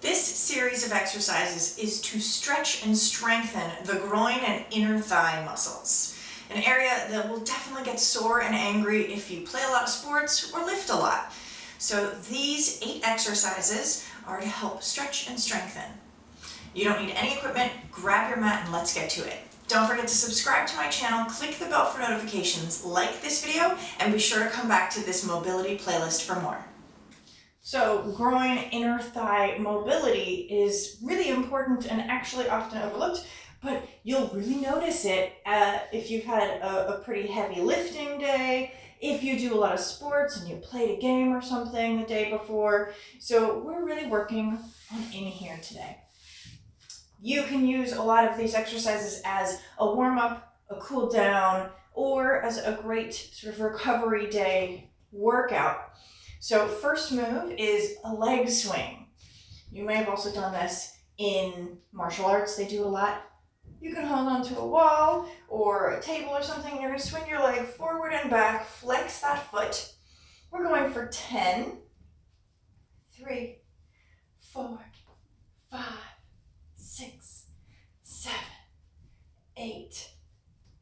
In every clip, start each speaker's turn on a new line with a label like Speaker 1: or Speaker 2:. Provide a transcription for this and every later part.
Speaker 1: This series of exercises is to stretch and strengthen the groin and inner thigh muscles, an area that will definitely get sore and angry if you play a lot of sports or lift a lot. So these 8 exercises are to help stretch and strengthen. You don't need any equipment, grab your mat and let's get to it. Don't forget to subscribe to my channel, click the bell for notifications, like this video, and be sure to come back to this mobility playlist for more. So groin, inner thigh mobility is really important and actually often overlooked, but you'll really notice it if you've had a pretty heavy lifting day, if you do a lot of sports and you played a game or something the day before. So we're really working on in here today. You can use a lot of these exercises as a warm-up, a cool down, or as a great sort of recovery day workout. So first move is a leg swing. You may have also done this in martial arts. They do it a lot. You can hold onto a wall or a table or something. You're going to swing your leg forward and back, flex that foot. We're going for 10, 3, 4, 5, 6, 7, 8,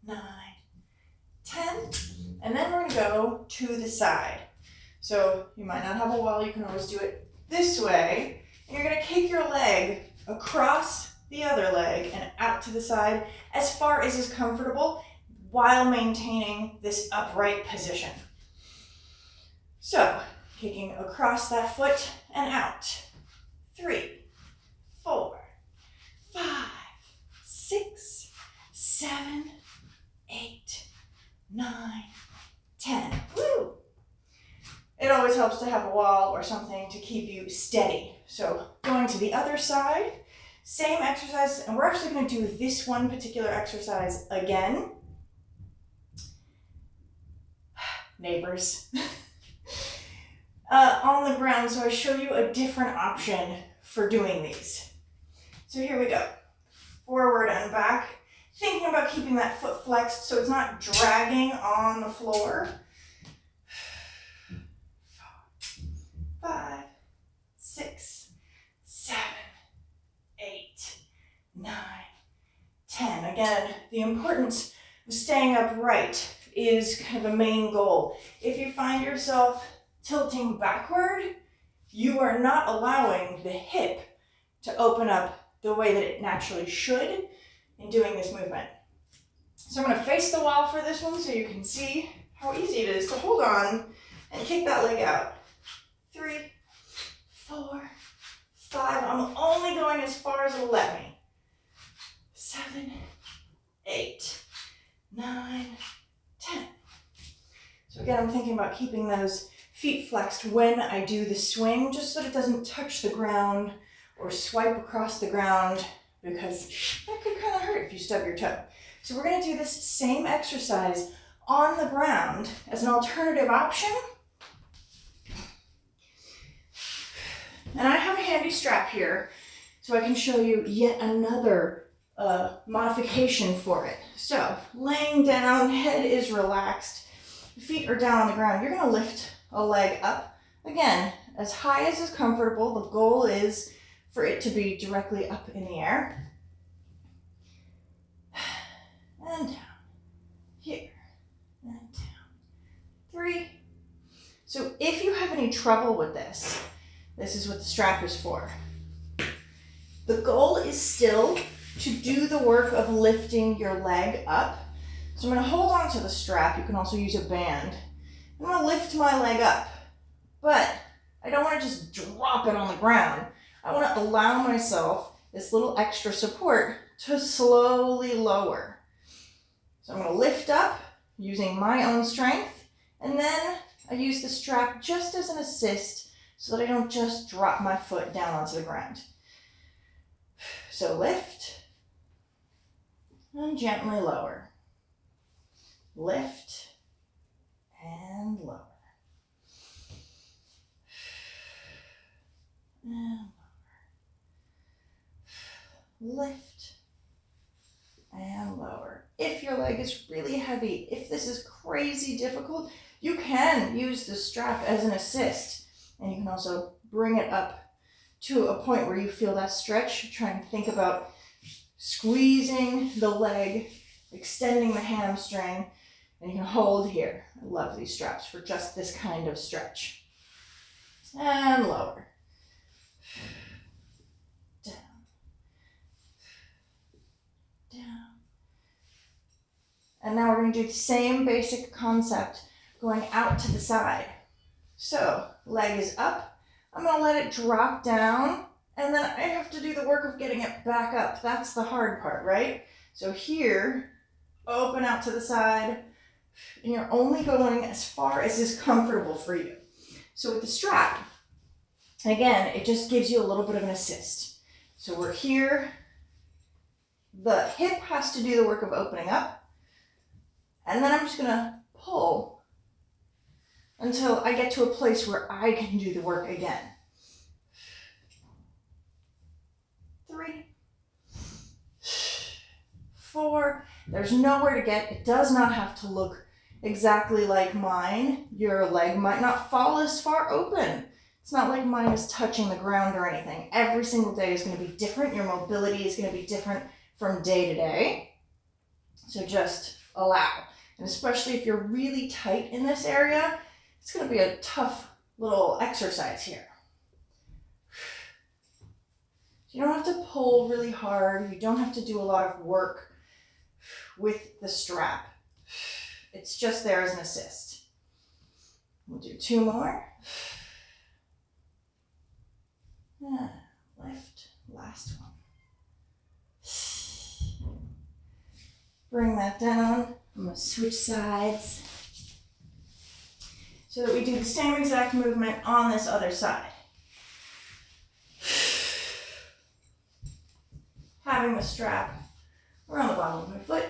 Speaker 1: 9, 10. And then we're going to go to the side. So you might not have a wall, you can always do it this way. And you're going to kick your leg across the other leg and out to the side as far as is comfortable while maintaining this upright position. So kicking across that foot and out. 3, 4, 5, 6, 7, 8, 9, 10. Woo! It always helps to have a wall or something to keep you steady. So going to the other side, same exercise, and we're actually going to do this one particular exercise again. Neighbors. On the ground, so I show you a different option for doing these. So here we go. Forward and back. Thinking about keeping that foot flexed so it's not dragging on the floor. 5, 6, 7, 8, 9, 10. Again, the importance of staying upright is kind of a main goal. If you find yourself tilting backward, you are not allowing the hip to open up the way that it naturally should in doing this movement. So I'm going to face the wall for this one so you can see how easy it is to hold on and kick that leg out. 3, 4, 5. I'm only going as far as it'll let me. 7, 8, 9, 10. So again, I'm thinking about keeping those feet flexed when I do the swing, just so that it doesn't touch the ground or swipe across the ground, because that could kind of hurt if you stub your toe. So we're going to do this same exercise on the ground as an alternative option. And I have a handy strap here, so I can show you yet another modification for it. So, laying down, head is relaxed, feet are down on the ground. You're going to lift a leg up, again, as high as is comfortable. The goal is for it to be directly up in the air. And down, here, and down. 3. So if you have any trouble with this, this is what the strap is for. The goal is still to do the work of lifting your leg up. So I'm going to hold on to the strap. You can also use a band. I'm going to lift my leg up, but I don't want to just drop it on the ground. I want to allow myself this little extra support to slowly lower. So I'm going to lift up using my own strength, and then I use the strap just as an assist so that I don't just drop my foot down onto the ground. So lift and gently lower. Lift and lower. And lower. Lift and lower. If your leg is really heavy, if this is crazy difficult, you can use the strap as an assist. And you can also bring it up to a point where you feel that stretch, try and think about squeezing the leg, extending the hamstring, and you can hold here. I love these straps for just this kind of stretch. And lower. Down. Down. And now we're going to do the same basic concept going out to the side. So, leg is up. I'm going to let it drop down, and then I have to do the work of getting it back up. That's the hard part, right? So here, open out to the side, and you're only going as far as is comfortable for you. So with the strap, again, it just gives you a little bit of an assist. So we're here. The hip has to do the work of opening up, and then I'm just going to pull until I get to a place where I can do the work again. 3, 4. There's nowhere to get. It does not have to look exactly like mine. Your leg might not fall as far open. It's not like mine is touching the ground or anything. Every single day is going to be different. Your mobility is going to be different from day to day. So just allow. And especially if you're really tight in this area, it's going to be a tough little exercise here. You don't have to pull really hard. You don't have to do a lot of work with the strap. It's just there as an assist. We'll do 2 more. Lift, last one. Bring that down. I'm going to switch sides so that we do the same exact movement on this other side. Having the strap around the bottom of my foot,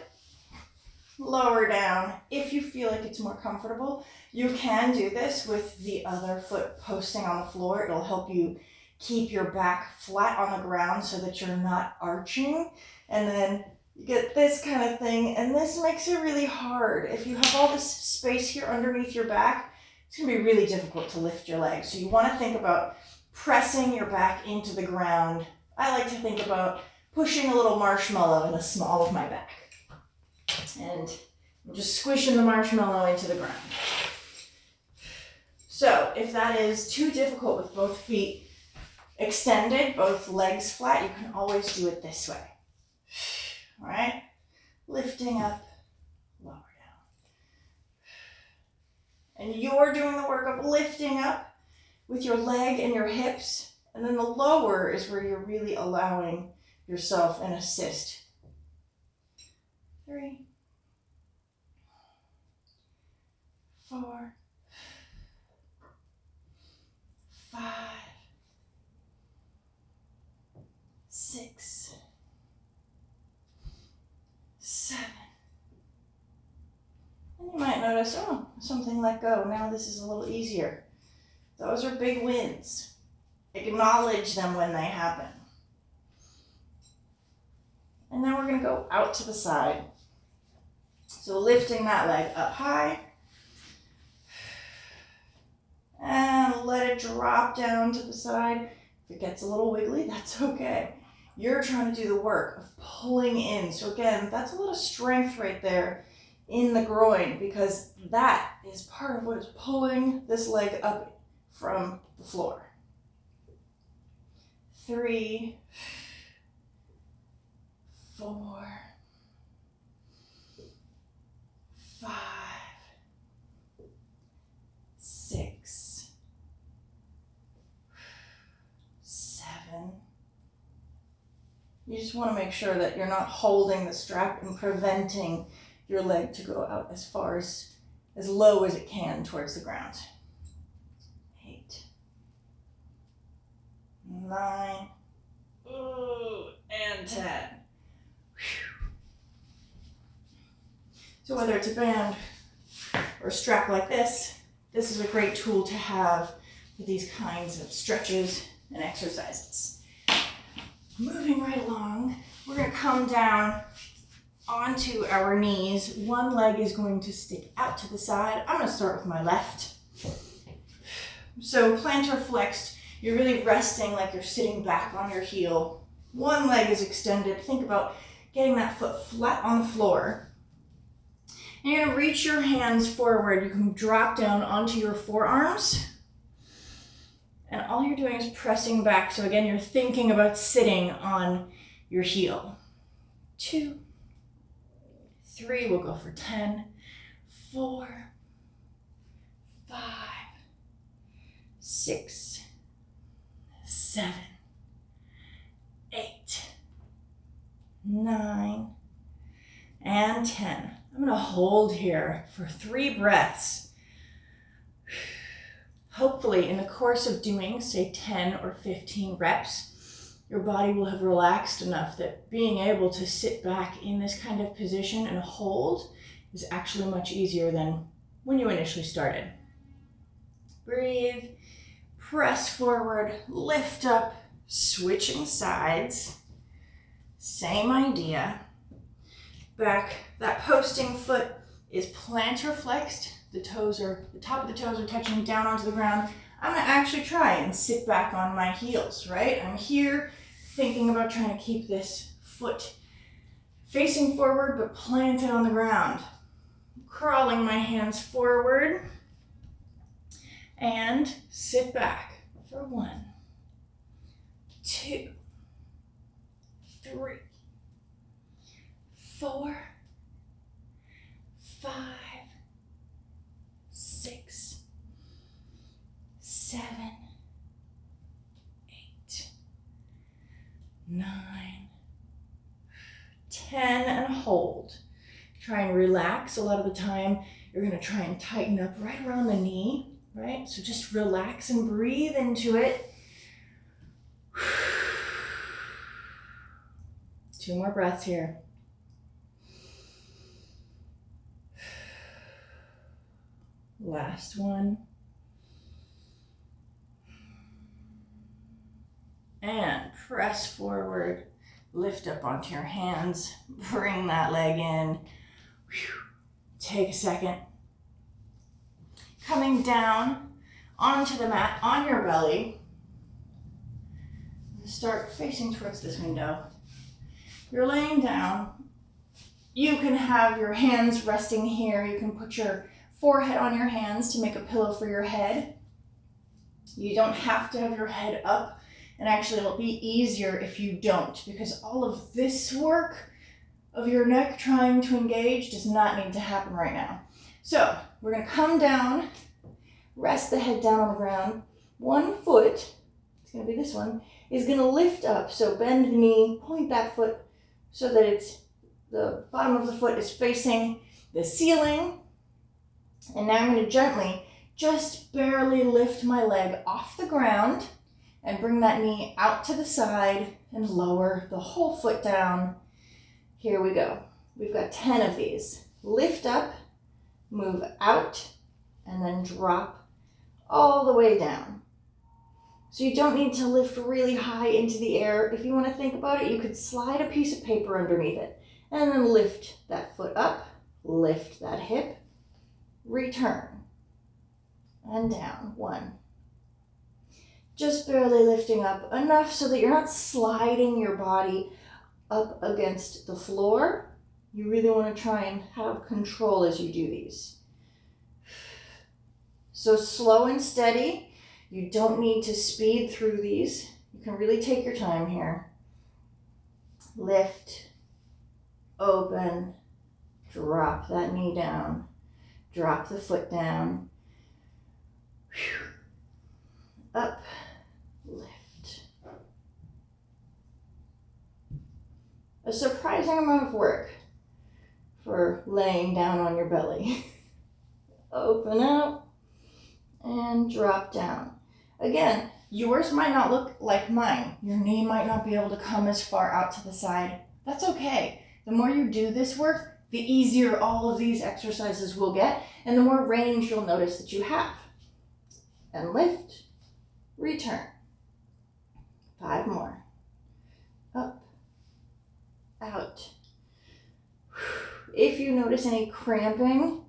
Speaker 1: lower down. If you feel like it's more comfortable, you can do this with the other foot posting on the floor. It'll help you keep your back flat on the ground so that you're not arching. And then you get this kind of thing, and this makes it really hard. If you have all this space here underneath your back, it's gonna be really difficult to lift your legs. So you wanna think about pressing your back into the ground. I like to think about pushing a little marshmallow in the small of my back. And I'm just squishing the marshmallow into the ground. So if that is too difficult with both feet extended, both legs flat, you can always do it this way. All right? Lifting up, lower down. And you're doing the work of lifting up with your leg and your hips. And then the lower is where you're really allowing yourself an assist. 3, 4, 5, 6, 7. And you might notice, oh, something let go. Now this is a little easier. Those are big wins. Acknowledge them when they happen. And now we're going to go out to the side. So lifting that leg up high. And let it drop down to the side. If it gets a little wiggly, that's okay. You're trying to do the work of pulling in. So again, that's a lot of strength right there in the groin, because that is part of what is pulling this leg up from the floor. 3, 4, 5, 6, 7. You just want to make sure that you're not holding the strap and preventing your leg to go out as far as low as it can towards the ground. 8, 9, and 10. So whether it's a band or a strap like this is a great tool to have for these kinds of stretches and exercises. Moving right along, we're going to come down onto our knees. One leg is going to stick out to the side. I'm going to start with my left. So plantar flexed, You're really resting like you're sitting back on your heel. One leg is extended. Think about getting that foot flat on the floor. And you're gonna reach your hands forward. You can drop down onto your forearms. And all you're doing is pressing back. So again, you're thinking about sitting on your heel. 2, 3, we'll go for 10, 4, 5, 6, 7, 8, 9, and 10. I'm gonna hold here for 3 breaths. Hopefully in the course of doing, say 10 or 15 reps, your body will have relaxed enough that being able to sit back in this kind of position and hold is actually much easier than when you initially started. Breathe, press forward, lift up, switching sides. Same idea. Back, that posting foot is plantar flexed. The top of the toes are touching down onto the ground. I'm gonna actually try and sit back on my heels, right? I'm here thinking about trying to keep this foot facing forward but planted on the ground. Crawling my hands forward and sit back for 1, 2, 3, 4, 5, 6, 7, 8, 9, 10, and hold. Try and relax. A lot of the time, you're gonna try and tighten up right around the knee, right? So just relax and breathe into it. 2 more breaths here. Last one. And press forward, lift up onto your hands, bring that leg in. Take a second. Coming down onto the mat on your belly. Start facing towards this window. You're laying down. You can have your hands resting here. You can put your forehead on your hands to make a pillow for your head. You don't have to have your head up, and actually it'll be easier if you don't, because all of this work of your neck trying to engage does not need to happen right now. So we're gonna come down, rest the head down on the ground. One foot, it's gonna be this one, is gonna lift up. So bend the knee, point that foot so that the bottom of the foot is facing the ceiling. And now I'm gonna gently, just barely lift my leg off the ground and bring that knee out to the side and lower the whole foot down. Here we go. We've got 10 of these. Lift up, move out, and then drop all the way down. So you don't need to lift really high into the air. If you want to think about it, you could slide a piece of paper underneath it and then lift that foot up, lift that hip, return, and down. 1. Just barely lifting up enough so that you're not sliding your body up against the floor. You really want to try and have control as you do these. So slow and steady. You don't need to speed through these. You can really take your time here. Lift, open, drop that knee down, drop the foot down, up, lift. A surprising amount of work for laying down on your belly. Open up and drop down. Again, yours might not look like mine. Your knee might not be able to come as far out to the side. That's okay. The more you do this work, the easier all of these exercises will get, and the more range you'll notice that you have. And lift, return. 5 more. Up, out. If you notice any cramping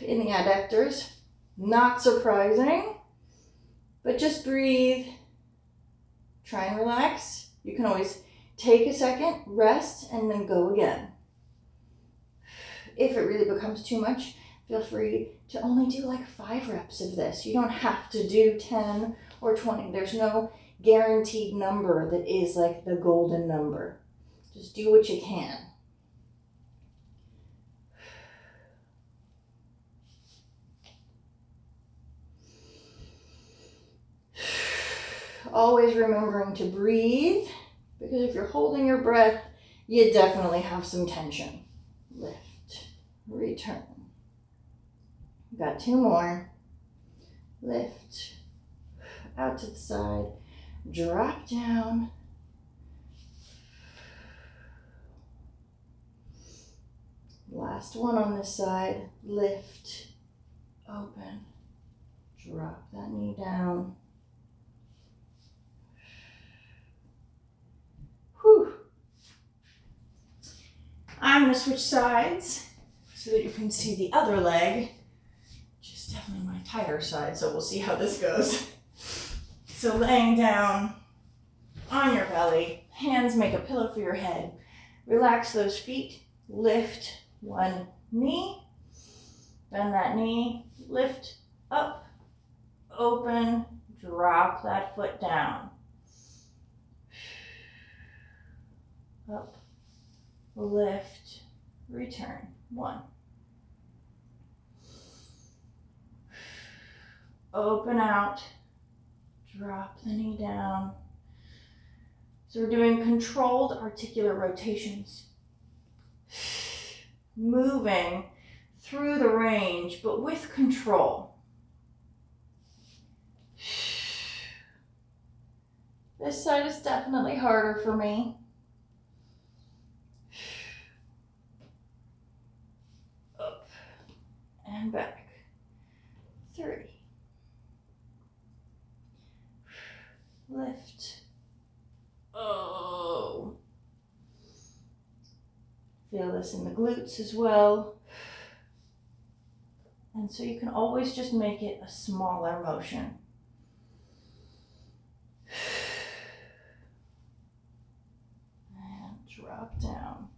Speaker 1: in the adductors, not surprising,
Speaker 2: But just breathe. Try and relax. You can always take a second, rest, and then go again. If it really becomes too much, feel free to only do like 5 reps of this. You don't have to do 10 or 20. There's no guaranteed number that is like the golden number. Just do what you can. Always remembering to breathe, because if you're holding your breath, you definitely have some tension. Lift, return. Got 2 more. Lift, out to the side, drop down. Last one on this side. Lift, open, drop that knee down. Whew. I'm going to switch sides so that you can see the other leg, which is definitely my tighter side, so we'll see how this goes. So laying down on your belly, hands make a pillow for your head. Relax those feet, lift one knee, bend that knee, lift up, open, drop that foot down. Up, lift, return. 1. Open out, drop the knee down. So we're doing controlled articular rotations. Moving through the range, but with control. This side is definitely harder for me. Up and back. 3. Lift. Oh. Feel this in the glutes as well. And so you can always just make it a smaller motion. And drop down.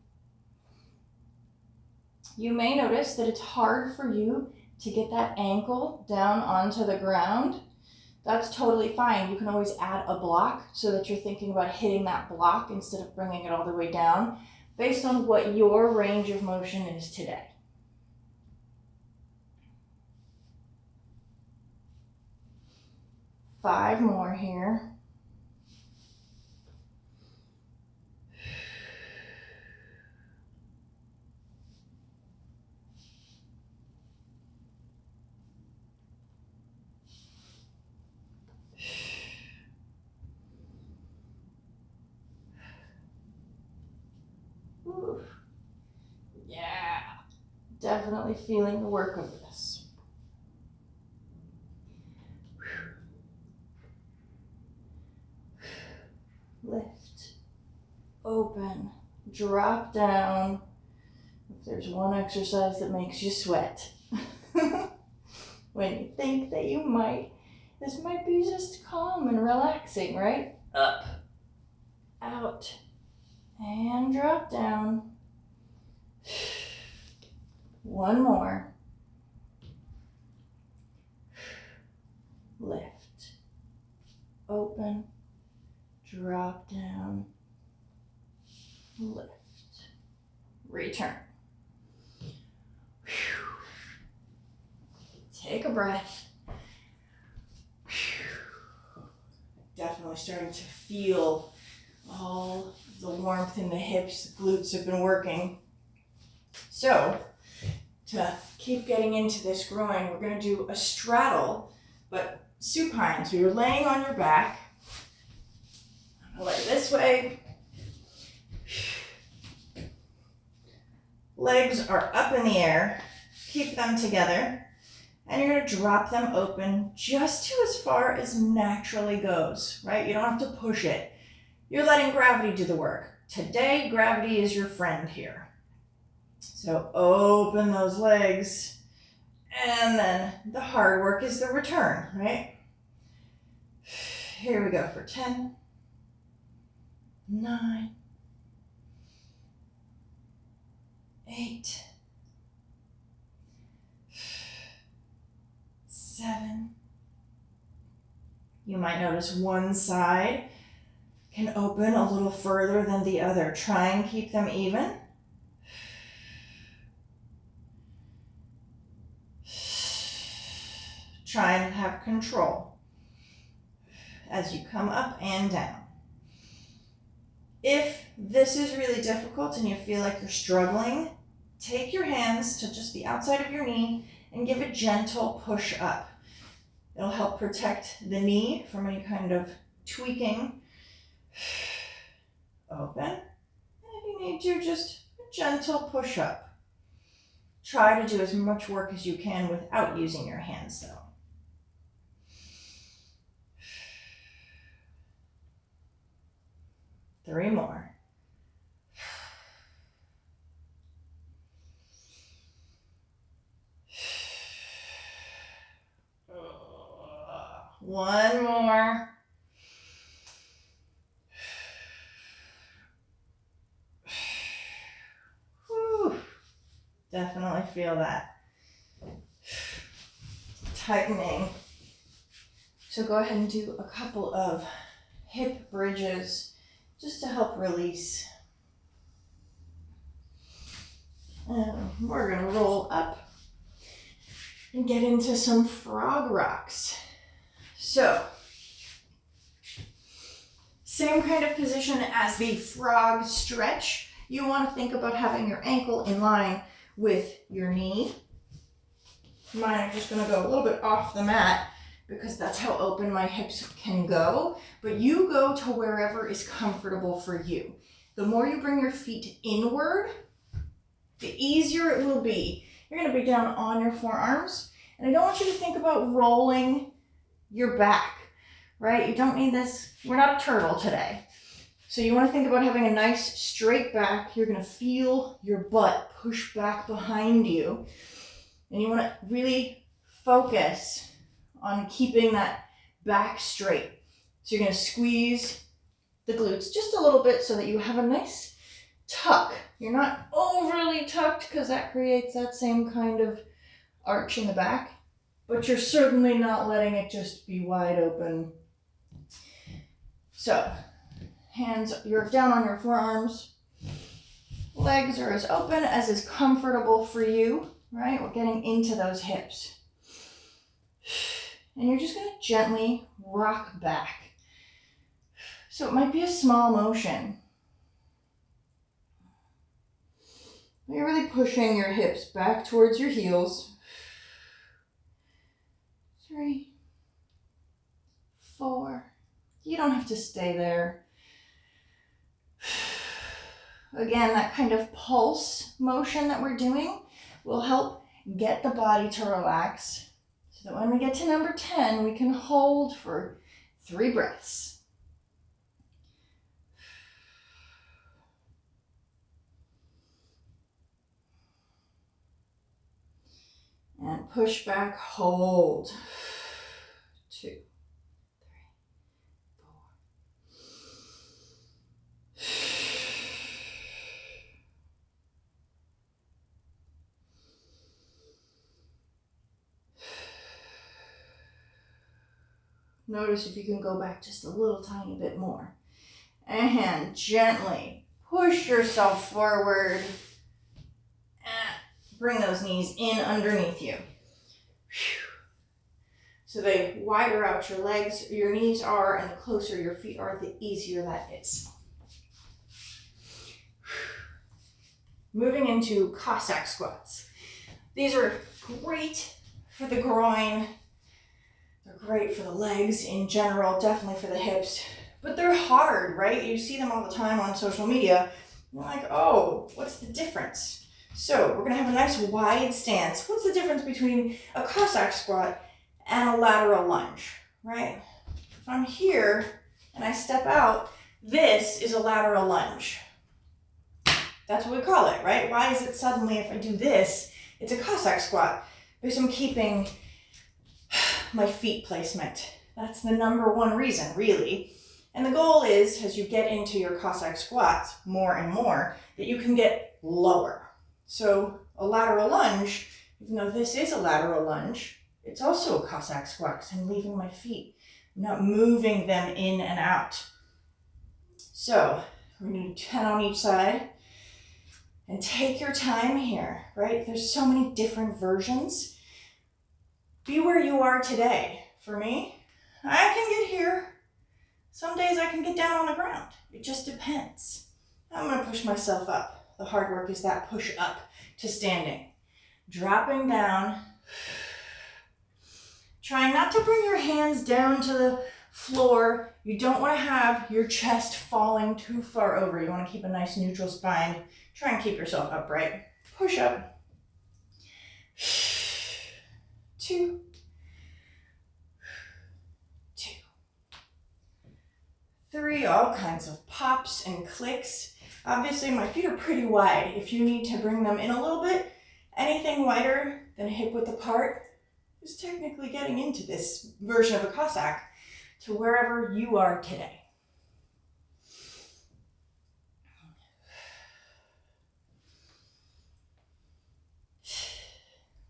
Speaker 2: You may notice that it's hard for you to get that ankle down onto the ground. That's totally fine. You can always add a block so that you're thinking about hitting that block instead of bringing it all the way down, based on what your range of motion is today. Five more here. Ooh. Yeah, definitely feeling the work of this. Lift, open, drop down. If there's one exercise that makes you sweat, when you think that you might, this might be just calm and relaxing, right? Up, out, and drop down. One more. Lift, open, drop down, lift, return. Take a breath. Definitely starting to feel all the warmth in the hips. The glutes have been working. So, to keep getting into this groin, we're going to do a straddle, but supine. So you're laying on your back. I'm going to lay this way. Legs are up in the air. Keep them together. And you're going to drop them open just to as far as naturally goes, right? You don't have to push it. You're letting gravity do the work. Today, gravity is your friend here. So open those legs, and then the hard work is the return, right? Here we go for 10, 9, 8, 7. You might notice one side can open a little further than the other. Try and keep them even. Try and have control as you come up and down. If this is really difficult and you feel like you're struggling, take your hands to just the outside of your knee and give a gentle push up. It'll help protect the knee from any kind of tweaking. Open. And if you need to, just a gentle push up. Try to do as much work as you can without using your hands though. Three more. One more. Whew. Definitely feel that. Tightening. So go ahead and do a couple of hip bridges just to help release. And we're gonna roll up and get into some frog rocks. So, same kind of position as the frog stretch. You want to think about having your ankle in line with your knee. Mine are just going to go a little bit off the mat because that's how open my hips can go. But you go to wherever is comfortable for you. The more you bring your feet inward, the easier it will be. You're going to be down on your forearms. And I don't want you to think about rolling your back, right? You don't need this. We're not a turtle today. So you want to think about having a nice straight back. You're going to feel your butt push back behind you. And you want to really focus on keeping that back straight. So you're going to squeeze the glutes just a little bit so that you have a nice tuck. You're not overly tucked because that creates that same kind of arch in the back. But you're certainly not letting it just be wide open. So, hands, you're down on your forearms. Legs are as open as is comfortable for you, right? We're getting into those hips. And you're just gonna gently rock back. So it might be a small motion. You're really pushing your hips back towards your heels. 3, 4. You don't have to stay there. Again, that kind of pulse motion that we're doing will help get the body to relax so that when we get to number 10, we can hold for 3 breaths. And push back, hold. 2, 3, 4. Notice if you can go back just a little tiny bit more. And gently push yourself forward. Bring those knees in underneath you. So the wider out your legs, your knees are, and the closer your feet are, the easier that is. Moving into Cossack squats. These are great for the groin. They're great for the legs in general, definitely for the hips. But they're hard, right? You see them all the time on social media. You're like, oh, what's the difference? So we're gonna have a nice wide stance. What's the difference between a Cossack squat and a lateral lunge, right? If I'm here and I step out, this is a lateral lunge. That's what we call it, right? Why is it suddenly, if I do this, it's a Cossack squat? Because I'm keeping my feet placement. That's the number one reason, really. And the goal is, as you get into your Cossack squats more and more, that you can get lower. So a lateral lunge, even though this is a lateral lunge, it's also a Cossack squat because I'm leaving my feet. I'm not moving them in and out. So we're going to do 10 on each side. And take your time here, right? There's so many different versions. Be where you are today. For me, I can get here. Some days I can get down on the ground. It just depends. I'm going to push myself up. The hard work is that push up to standing. Dropping down. Trying not to bring your hands down to the floor. You don't want to have your chest falling too far over. You want to keep a nice neutral spine. Try and keep yourself upright. Push up. 2. 2. 3, all kinds of pops and clicks. Obviously my feet are pretty wide. If you need to bring them in a little bit, anything wider than hip width apart is technically getting into this version of a Cossack to wherever you are today.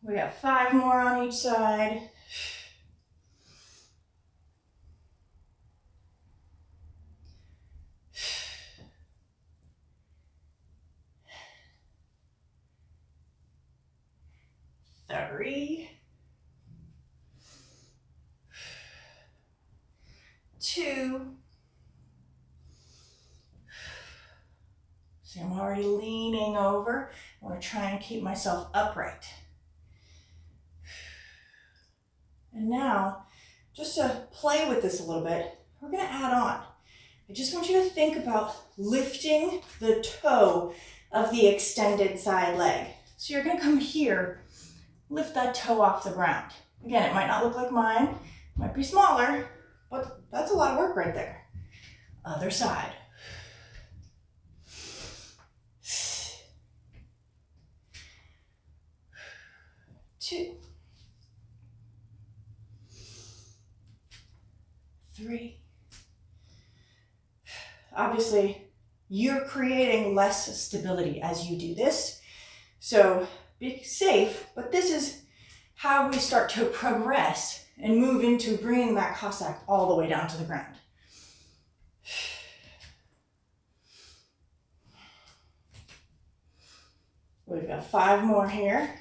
Speaker 2: We got 5 more on each side. Three, 2. See, I'm already leaning over. I want to try and keep myself upright. And now, just to play with this a little bit, we're going to add on. I just want you to think about lifting the toe of the extended side leg. So you're going to come here, lift that toe off the ground. Again, it might not look like mine, it might be smaller, but that's a lot of work right there. Other side. 2, 3. Obviously, you're creating less stability as you do this. So be safe, but this is how we start to progress and move into bringing that Cossack all the way down to the ground. We've got 5 more here.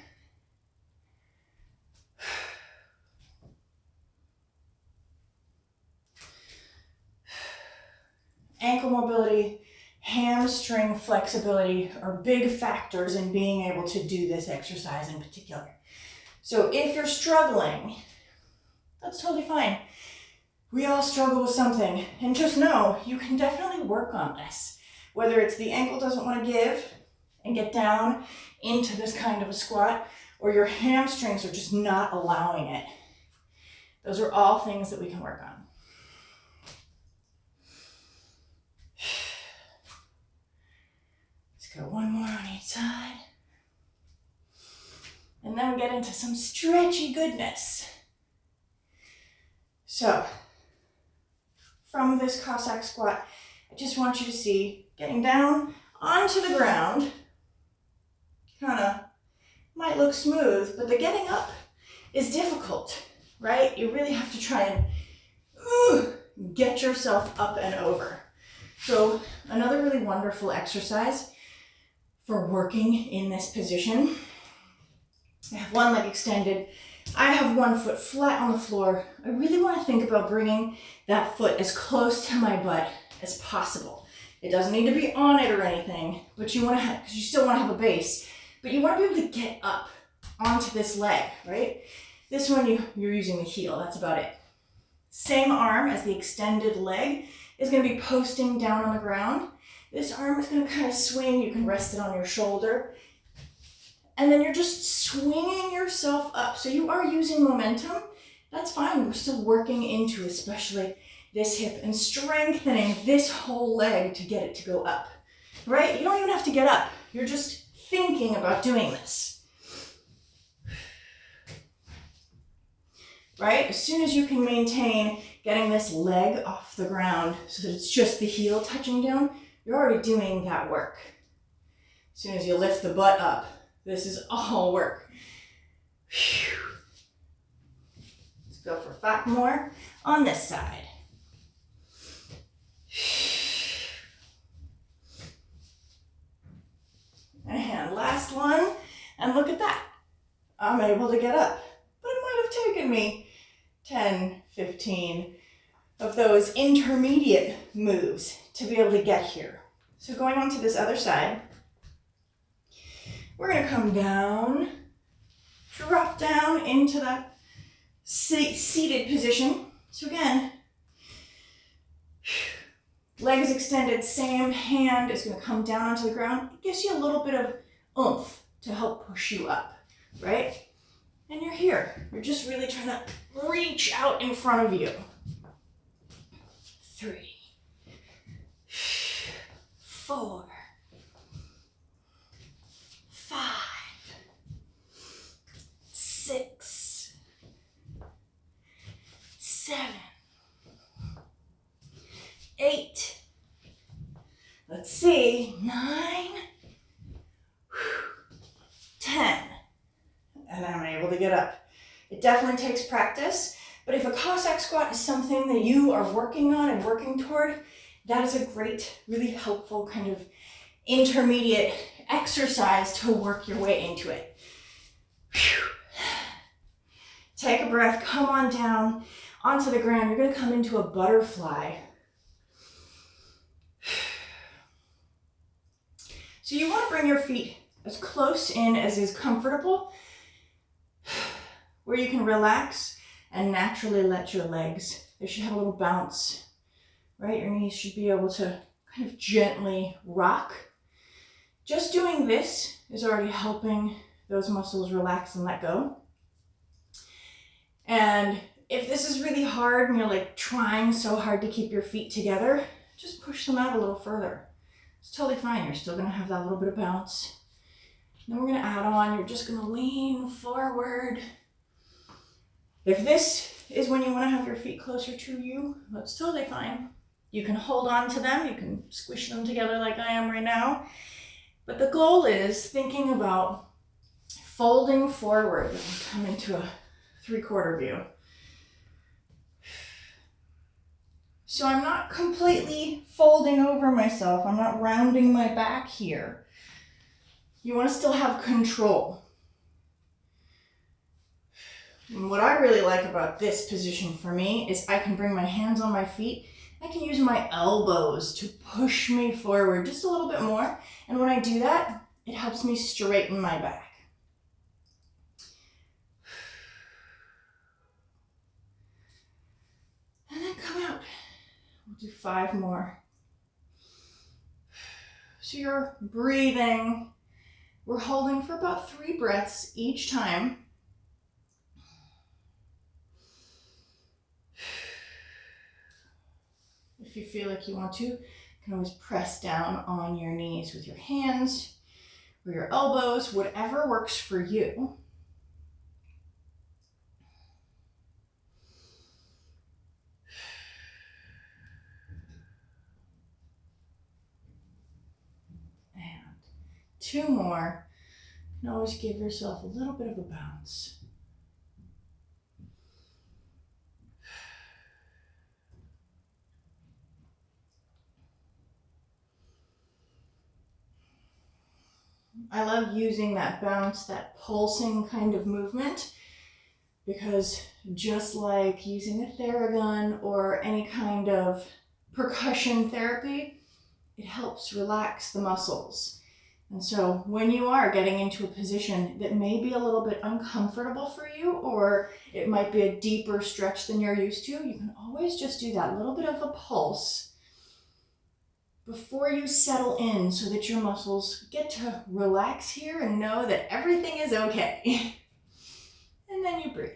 Speaker 2: Ankle mobility, hamstring flexibility are big factors in being able to do this exercise in particular. So if you're struggling, that's totally fine. We all struggle with something, and just know you can definitely work on this. Whether it's the ankle doesn't want to give and get down into this kind of a squat, or your hamstrings are just not allowing it. Those are all things that we can work on. Go 1 more on each side. And then we get into some stretchy goodness. So, from this Cossack squat, I just want you to see getting down onto the ground. Kind of might look smooth, but the getting up is difficult, right? You really have to try and get yourself up and over. So, another really wonderful exercise for working in this position. I have one leg extended. I have one foot flat on the floor. I really want to think about bringing that foot as close to my butt as possible. It doesn't need to be on it or anything, but you want to have, because you still want to have a base, but you want to be able to get up onto this leg, right? This one you're using the heel, that's about it. Same arm as the extended leg is going to be posting down on the ground. This arm is going to kind of swing. You can rest it on your shoulder. And then you're just swinging yourself up. So you are using momentum. That's fine. We're still working into especially this hip and strengthening this whole leg to get it to go up, right? You don't even have to get up. You're just thinking about doing this. right? As soon as you can maintain getting this leg off the ground so that it's just the heel touching down, you're already doing that work. As soon as you lift the butt up, this is all work. Whew. Let's go for 5 more on this side. And last one, and look at that. I'm able to get up, but it might have taken me 10, 15 of those intermediate moves to be able to get here. So going on to this other side, we're gonna come down, drop down into that seated position. So again, legs extended, same hand is gonna come down onto the ground. It gives you a little bit of oomph to help push you up, right? And you're here. You're just really trying to reach out in front of you. 3, 4, 5, 6, 7, 8. Let's see, 9, 10. And I'm able to get up. It definitely takes practice, but if a Cossack squat is something that you are working on and working toward, that is a great, really helpful kind of intermediate exercise to work your way into it. Whew. Take a breath, come on down onto the ground. You're gonna come into a butterfly. So you wanna bring your feet as close in as is comfortable, where you can relax and naturally let your legs, they should have a little bounce, right? Your knees should be able to kind of gently rock. Just doing this is already helping those muscles relax and let go. And if this is really hard and you're like trying so hard to keep your feet together, just push them out a little further. It's totally fine. You're still gonna have that little bit of bounce. And then we're gonna add on, you're just gonna lean forward. If this is when you wanna have your feet closer to you, that's totally fine. You can hold on to them, you can squish them together like I am right now. But the goal is thinking about folding forward and come into a 3/4 view. So I'm not completely folding over myself. I'm not rounding my back here. You want to still have control. And what I really like about this position for me is I can bring my hands on my feet. I can use my elbows to push me forward just a little bit more. And when I do that, it helps me straighten my back. And then come out. We'll do 5 more. So you're breathing. We're holding for about 3 breaths each time. If you feel like you want to, you can always press down on your knees with your hands or your elbows, whatever works for you. And 2 more. You can always give yourself a little bit of a bounce. I love using that bounce, that pulsing kind of movement, because just like using a theragun or any kind of percussion therapy, it helps relax the muscles. And so when you are getting into a position that may be a little bit uncomfortable for you, or it might be a deeper stretch than you're used to, you can always just do that little bit of a pulse before you settle in so that your muscles get to relax here and know that everything is okay. And then you breathe.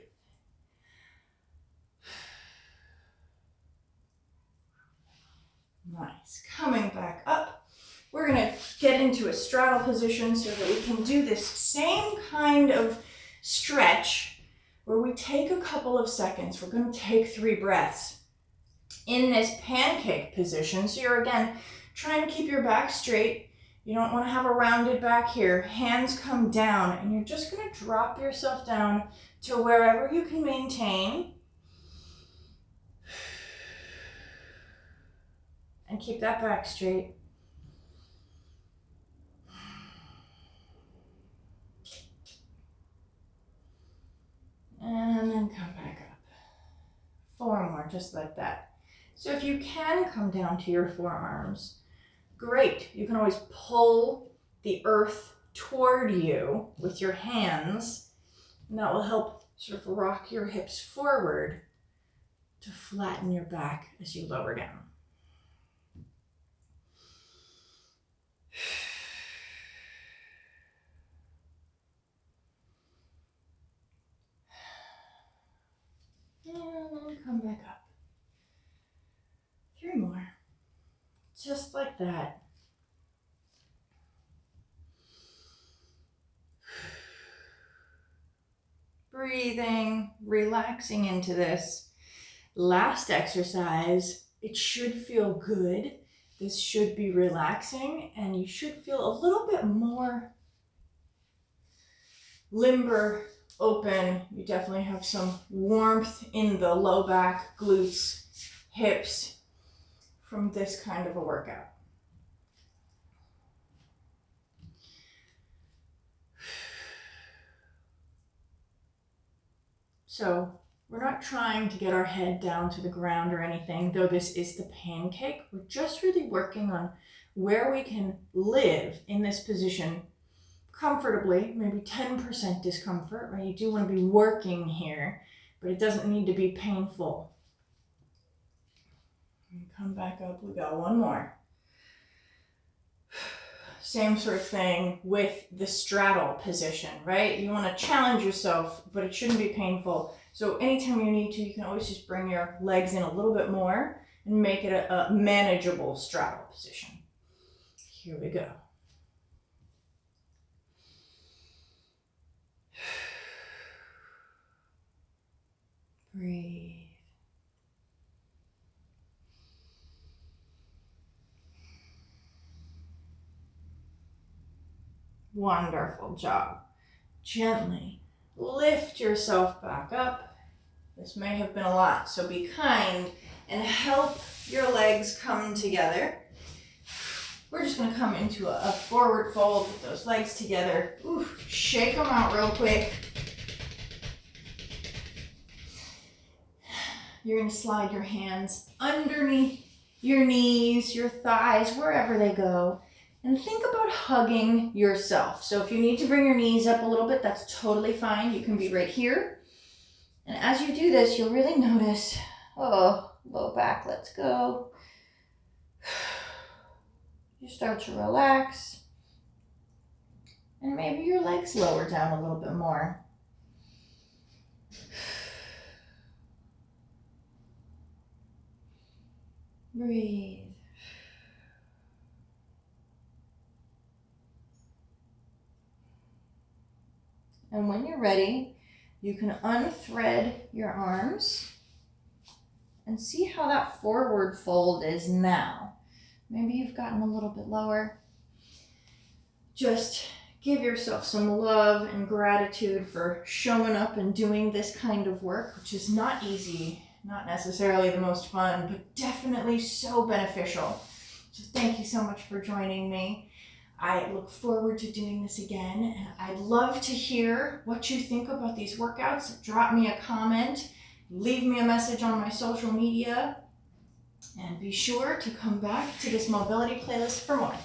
Speaker 2: Nice. Coming back up. We're going to get into a straddle position so that we can do this same kind of stretch, where we take a couple of seconds. We're going to take 3 breaths in this pancake position. So you're, again, trying to keep your back straight. You don't want to have a rounded back here. Hands come down, and you're just going to drop yourself down to wherever you can maintain. And keep that back straight. And then come back up. 4 more, just like that. So if you can come down to your forearms, great. You can always pull the earth toward you with your hands, and that will help sort of rock your hips forward to flatten your back as you lower down. And then come back up. 3 more. Just like that. Breathing, relaxing into this. Last exercise, it should feel good. This should be relaxing, and you should feel a little bit more limber, open. You definitely have some warmth in the low back, glutes, hips from this kind of a workout. So we're not trying to get our head down to the ground or anything, though this is the pancake. We're just really working on where we can live in this position comfortably, maybe 10% discomfort, right? You do want to be working here, but it doesn't need to be painful. And come back up, we got 1 more. Same sort of thing with the straddle position, right? You want to challenge yourself, but it shouldn't be painful. So anytime you need to, you can always just bring your legs in a little bit more and make it a manageable straddle position. Here we go. Breathe. Wonderful job. Gently lift yourself back up. This may have been a lot, so be kind and help your legs come together. We're just going to come into a forward fold with those legs together. Ooh, shake them out real quick. You're going to slide your hands underneath your knees, your thighs, wherever they go. And think about hugging yourself. So if you need to bring your knees up a little bit, that's totally fine. You can be right here. And as you do this, you'll really notice, oh, low back, let's go. You start to relax. And maybe your legs lower down a little bit more. Breathe. And when you're ready, you can unthread your arms and see how that forward fold is now. Maybe you've gotten a little bit lower. Just give yourself some love and gratitude for showing up and doing this kind of work, which is not easy, not necessarily the most fun, but definitely so beneficial. So thank you so much for joining me. I look forward to doing this again, and I'd love to hear what you think about these workouts. Drop me a comment, leave me a message on my social media, and be sure to come back to this mobility playlist for more.